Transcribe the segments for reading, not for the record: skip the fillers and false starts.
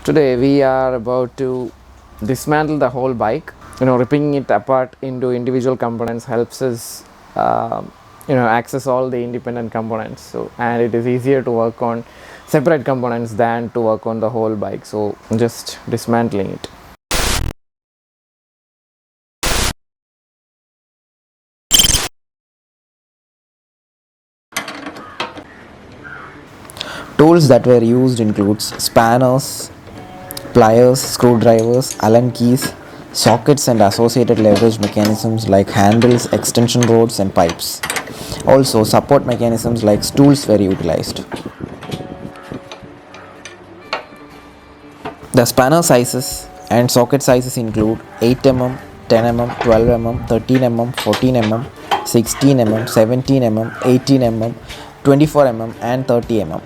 Today we are about to dismantle the whole bike. Ripping it apart into individual components helps us, access all the independent components. And it is easier to work on separate components than to work on the whole bike. So just dismantling it. Tools that were used includes spanners, pliers, screwdrivers, Allen keys, sockets and associated leverage mechanisms like handles, extension rods and pipes. Also, support mechanisms like stools were utilized. The spanner sizes and socket sizes include 8mm, 10mm, 12mm, 13mm, 14mm, 16mm, 17mm, 18mm, 24mm and 30mm.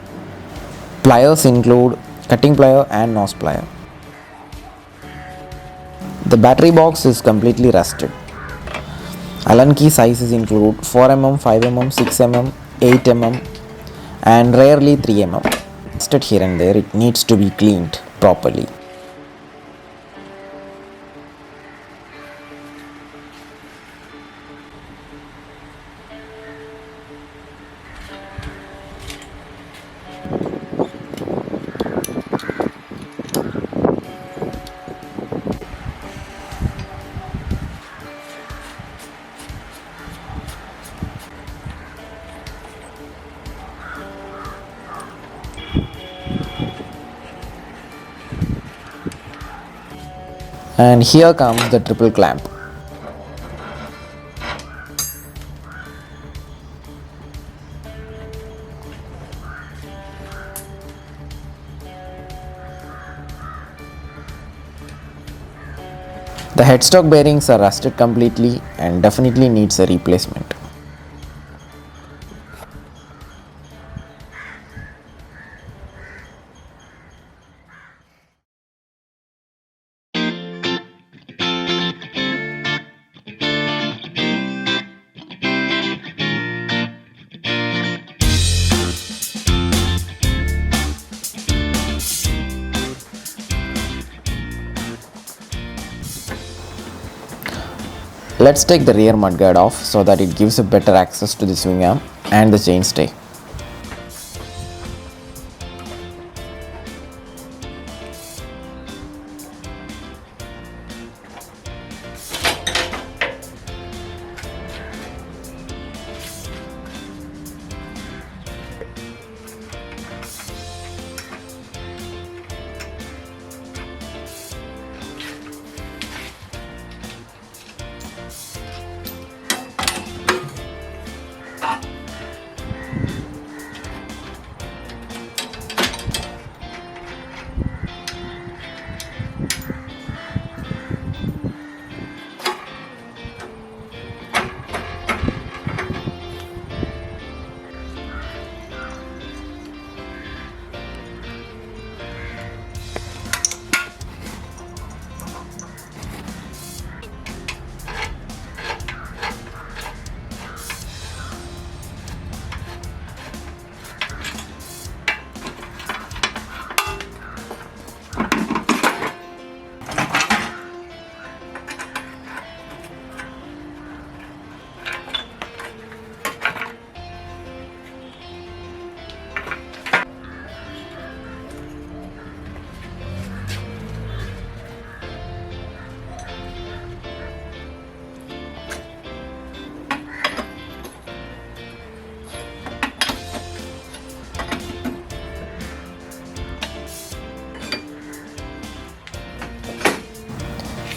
Pliers include cutting plier and nose plier. The battery box is completely rusted. Allen key sizes include 4mm, 5mm, 6mm, 8mm and rarely 3mm. Rusted here and there, it needs to be cleaned properly. And here comes the triple clamp. The headstock bearings are rusted completely and definitely needs a replacement. Let's take the rear mudguard off so that it gives a better access to the swing arm and the chainstay.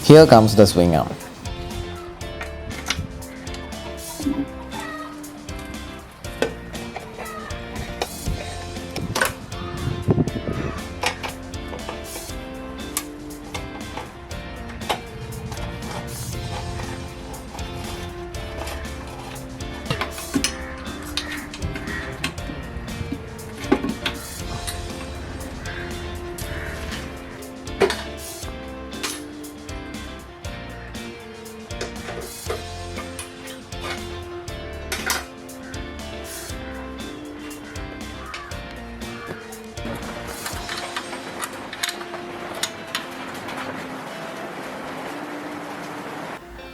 Here comes the swing arm.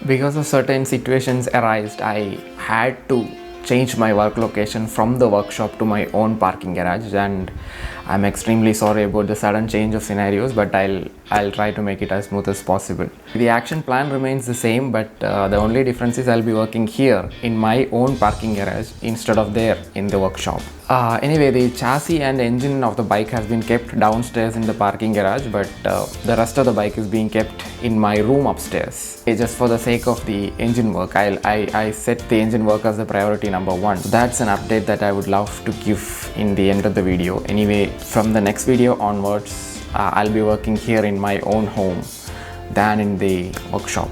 Because of certain situations arised, I had to change my work location from the workshop to my own parking garage, and I'm extremely sorry about the sudden change of scenarios, but I'll try to make it as smooth as possible. The action plan remains the same, but the only difference is I'll be working here in my own parking garage instead of there in the workshop. Anyway, the chassis and engine of the bike has been kept downstairs in the parking garage, but the rest of the bike is being kept in my room upstairs. Just for the sake of the engine work, I set the engine work as the priority number one. That's an update that I would love to give in the end of the video. Anyway, from the next video onwards, I'll be working here in my own home than in the workshop.